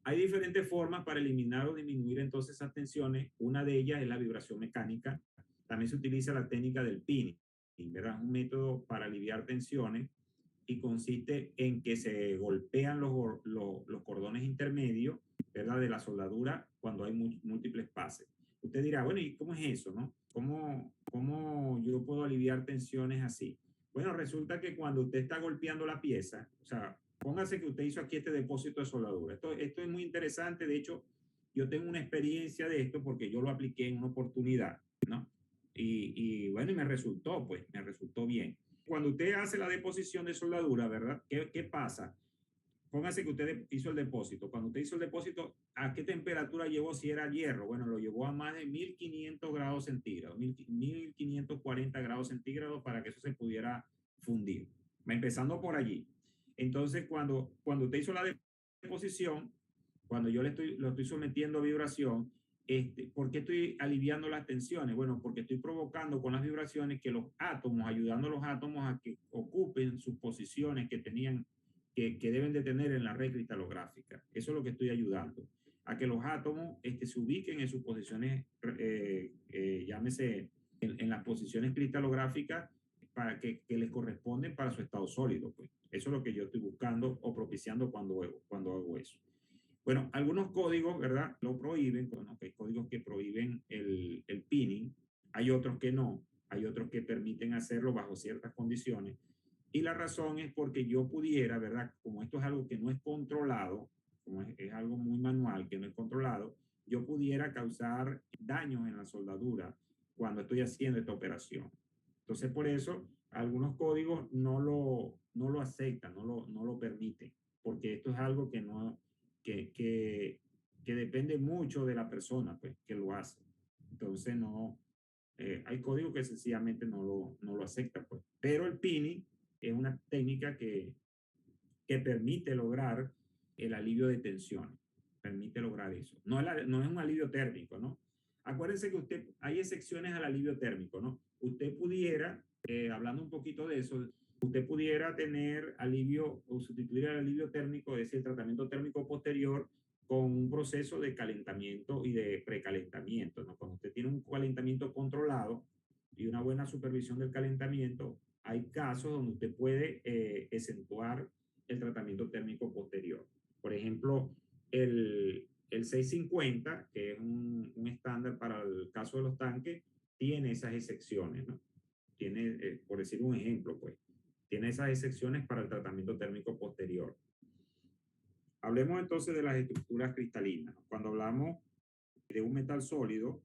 Hay diferentes formas para eliminar o disminuir entonces esas tensiones. Una de ellas es la vibración mecánica. También se utiliza la técnica del pinning, ¿verdad? Es un método para aliviar tensiones y consiste en que se golpean los cordones intermedios, ¿verdad? De la soldadura cuando hay múltiples pases. Usted dirá, bueno, ¿y cómo es eso, no? ¿Cómo yo puedo aliviar tensiones así? Bueno, resulta que cuando usted está golpeando la pieza, o sea, póngase que usted hizo aquí este depósito de soldadura. Esto es muy interesante. De hecho, yo tengo una experiencia de esto porque yo lo apliqué en una oportunidad, ¿no? Y bueno, y me resultó, pues, me resultó bien. Cuando usted hace la deposición de soldadura, ¿verdad? ¿Qué pasa? Póngase que usted hizo el depósito. Cuando usted hizo el depósito, ¿a qué temperatura llevó si era hierro? Bueno, lo llevó a más de 1500 grados centígrados, 1540 grados centígrados para que eso se pudiera fundir. Empezando por allí. Entonces, cuando usted hizo la deposición, cuando yo lo estoy sometiendo a vibración, ¿por qué estoy aliviando las tensiones? Bueno, porque estoy provocando con las vibraciones que los átomos, ayudando a los átomos a que ocupen sus posiciones que tenían que deben de tener en la red cristalográfica. Eso es lo que estoy ayudando, a que los átomos se ubiquen en sus posiciones, llámese, en las posiciones cristalográficas para que les corresponden para su estado sólido. Pues. Eso es lo que yo estoy buscando o propiciando cuando hago eso. Bueno, algunos códigos, ¿verdad? Lo prohíben, bueno, hay códigos que prohíben el pinning, hay otros que no, hay otros que permiten hacerlo bajo ciertas condiciones. Y la razón es porque yo pudiera, ¿verdad? Como esto es algo que no es controlado, como es algo muy manual, que no es controlado, yo pudiera causar daños en la soldadura cuando estoy haciendo esta operación. Entonces, por eso, algunos códigos no lo aceptan, no lo permiten, porque esto es algo que no, que, que, que depende mucho de la persona, pues, que lo hace. Entonces, no, hay códigos que sencillamente no lo aceptan, pues. Pero el pinning es una técnica que permite lograr el alivio de tensión, permite lograr eso. No es un alivio térmico, ¿no? Acuérdense que hay excepciones al alivio térmico, ¿no? Usted pudiera, hablando un poquito de eso, usted pudiera tener alivio o sustituir el alivio térmico, es decir, el tratamiento térmico posterior, con un proceso de calentamiento y de precalentamiento, ¿no? Cuando usted tiene un calentamiento controlado y una buena supervisión del calentamiento, hay casos donde usted puede acentuar el tratamiento térmico posterior. Por ejemplo, el 650, que es un estándar para el caso de los tanques, tiene esas excepciones, ¿no? Tiene, por decir un ejemplo, pues, tiene esas excepciones para el tratamiento térmico posterior. Hablemos entonces de las estructuras cristalinas. Cuando hablamos de un metal sólido,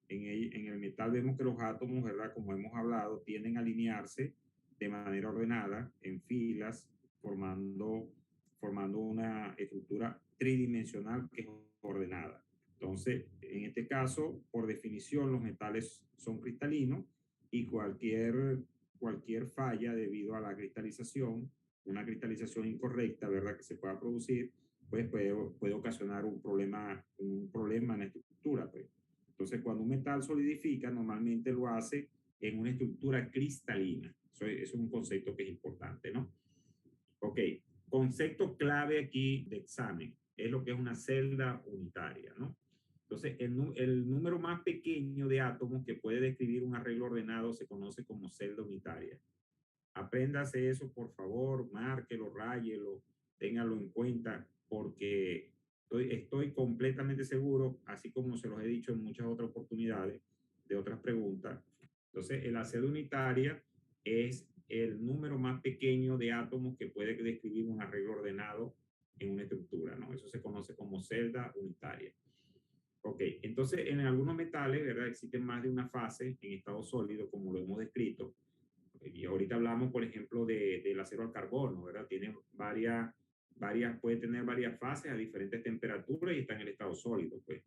en el metal vemos que los átomos, ¿verdad? Como hemos hablado, tienden a alinearse de manera ordenada, en filas, formando una estructura tridimensional que es ordenada. Entonces, en este caso, por definición, los metales son cristalinos y cualquier falla debido a la cristalización, una cristalización incorrecta, ¿verdad? Que se pueda producir, pues puede ocasionar un problema en la estructura, pues. Entonces, cuando un metal solidifica, normalmente lo hace en una estructura cristalina. Eso es un concepto que es importante, ¿no? Ok, concepto clave aquí de examen es lo que es una celda unitaria, ¿no? Entonces, el número más pequeño de átomos que puede describir un arreglo ordenado se conoce como celda unitaria. Apréndase eso, por favor, márquelo, ráyelo, téngalo en cuenta, porque estoy completamente seguro, así como se los he dicho en muchas otras oportunidades de otras preguntas. Entonces, la celda unitaria es el número más pequeño de átomos que puede describir un arreglo ordenado en una estructura, ¿no? Eso se conoce como celda unitaria. Ok, entonces en algunos metales, ¿verdad? Existen más de una fase en estado sólido, como lo hemos descrito. Y ahorita hablamos, por ejemplo, del acero al carbono, ¿verdad? Tiene puede tener varias fases a diferentes temperaturas y está en el estado sólido, pues.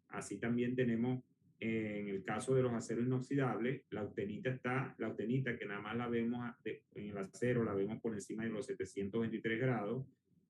Así también tenemos, en el caso de los aceros inoxidables, la austenita que nada más la vemos en el acero, la vemos por encima de los 723 grados.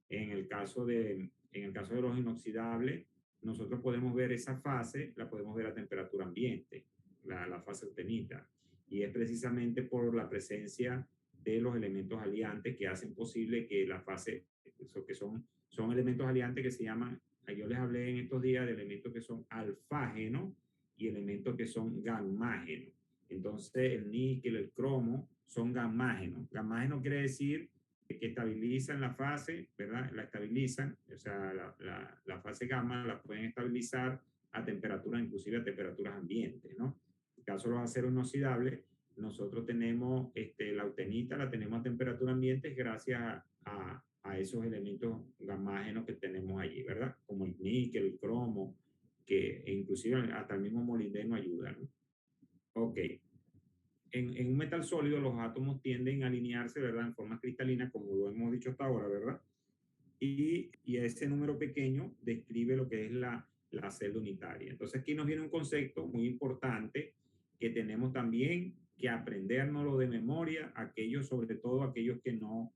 En el caso de los inoxidables, nosotros podemos ver esa fase, la podemos ver a temperatura ambiente, la fase austenita. Y es precisamente por la presencia de los elementos aliantes que hacen posible que la fase, eso que son elementos aliantes que se llaman yo les hablé en estos días de elementos que son alfágenos y elementos que son gamágenos. Entonces, el níquel, el cromo son gamágenos. Gamágeno quiere decir que estabilizan la fase, ¿verdad? La estabilizan, o sea, la fase gamma la pueden estabilizar a temperaturas, inclusive a temperaturas ambientes, ¿no? En el caso de los aceros inoxidables, nosotros tenemos la austenita, la tenemos a temperatura ambiente gracias a esos elementos gamágenos que tenemos allí, ¿verdad? Como el níquel, el cromo, que inclusive hasta el mismo molibdeno ayuda, ¿no? Ok. En un metal sólido los átomos tienden a alinearse, ¿verdad? En forma cristalina, como lo hemos dicho hasta ahora, ¿verdad? Y ese número pequeño describe lo que es la celda unitaria. Entonces aquí nos viene un concepto muy importante que tenemos también que aprendérnoslo de memoria, aquellos, sobre todo aquellos que no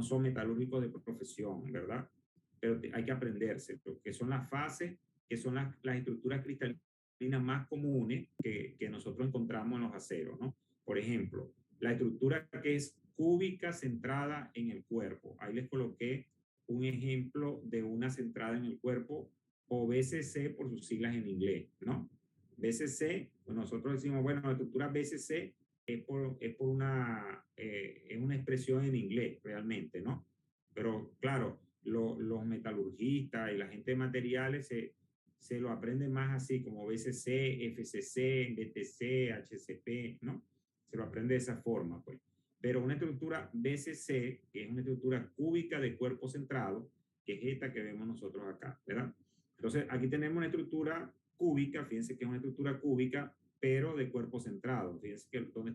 son metalúrgicos de profesión, ¿verdad? Pero hay que aprenderse, que son las fases, que son las estructuras cristalinas más comunes que nosotros encontramos en los aceros, ¿no? Por ejemplo, la estructura que es cúbica centrada en el cuerpo. Ahí les coloqué un ejemplo de una centrada en el cuerpo, o BCC por sus siglas en inglés, ¿no? BCC, pues nosotros decimos, bueno, la estructura BCC es una expresión en inglés realmente, ¿no? Pero claro, los metalurgistas y la gente de materiales se lo aprenden más así como BCC, FCC, BTC, HCP, ¿no? Se lo aprende de esa forma, pues. Pero una estructura BCC, que es una estructura cúbica de cuerpo centrado, que es esta que vemos nosotros acá, ¿verdad? Entonces, aquí tenemos una estructura cúbica, fíjense que es una estructura cúbica, pero de cuerpo centrado. Fíjense que dónde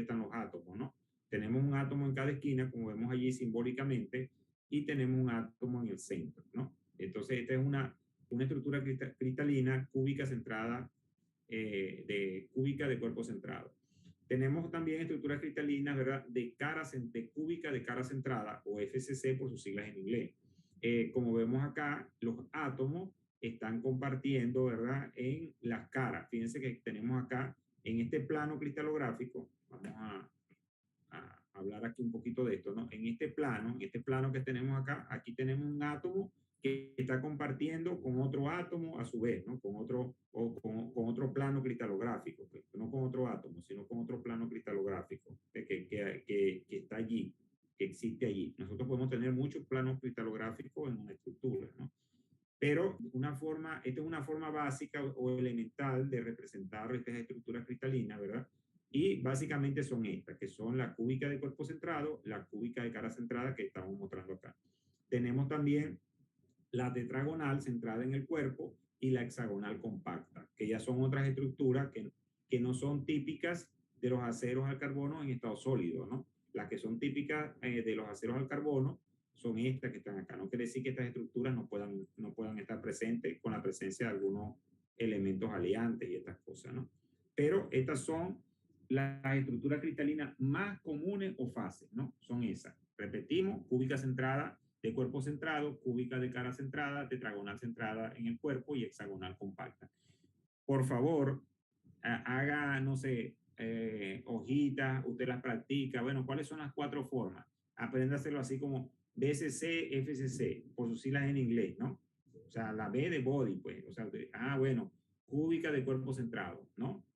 están los átomos, ¿no? Tenemos un átomo en cada esquina, como vemos allí simbólicamente, y tenemos un átomo en el centro, ¿no? Entonces, esta es una estructura cristalina cúbica centrada, cúbica de cuerpo centrado. Tenemos también estructuras cristalinas, ¿verdad? De cúbica de cara centrada, o FCC por sus siglas en inglés. Como vemos acá, los átomos están compartiendo, ¿verdad? En las caras. Fíjense que tenemos acá, en este plano cristalográfico, vamos a hablar aquí un poquito de esto, ¿no? En este plano que tenemos acá, aquí tenemos un átomo que está compartiendo con otro átomo a su vez, ¿no? Con otro plano cristalográfico, pues, no con otro átomo, sino con otro plano cristalográfico que está allí, que existe allí. Nosotros podemos tener muchos planos cristalográficos en una estructura, ¿no? Pero esta es una forma básica o elemental de representar estas estructuras cristalinas, ¿verdad? Y básicamente son estas, que son la cúbica de cuerpo centrado, la cúbica de cara centrada que estamos mostrando acá. Tenemos también la tetragonal centrada en el cuerpo y la hexagonal compacta, que ya son otras estructuras que no son típicas de los aceros al carbono en estado sólido, ¿no? Las que son típicas de los aceros al carbono son estas que están acá. No quiere decir que estas estructuras no puedan estar presentes con la presencia de algunos elementos aliantes y estas cosas, ¿no? Pero estas son las estructuras cristalinas más comunes o fases, ¿no? Son esas. Repetimos, cúbica centrada de cuerpo centrado, cúbica de cara centrada, tetragonal centrada en el cuerpo y hexagonal compacta. Por favor, haga, no sé, hojitas, usted las practica. Bueno, ¿cuáles son las 4 formas? Apréndaselo así como BCC, FCC, por sus siglas en inglés, ¿no? O sea, la B de body, pues. O sea, bueno, cúbica de cuerpo centrado, ¿no?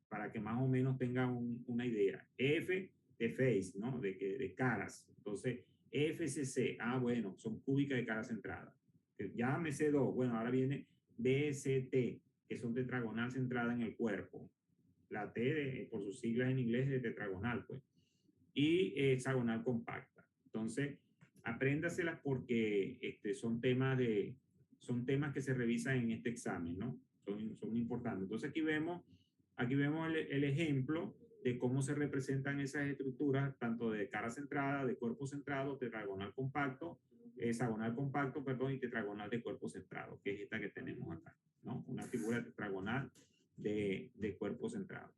Para que más o menos tenga una idea. F de face, ¿no? De caras. Entonces, FCC, bueno, son cúbicas de cara centrada. Ya me sé 2. Bueno, ahora viene BCT, que son tetragonal centrada en el cuerpo. La T, por sus siglas en inglés, de tetragonal, pues. Y hexagonal compacta. Entonces, apréndaselas porque son temas que se revisan en este examen, ¿no? Son importantes. Entonces, aquí vemos el ejemplo de cómo se representan esas estructuras, tanto de cara centrada, de cuerpo centrado, tetragonal compacto, hexagonal compacto, perdón, y tetragonal de cuerpo centrado, que es esta que tenemos acá, ¿no? Una figura tetragonal de cuerpo centrado.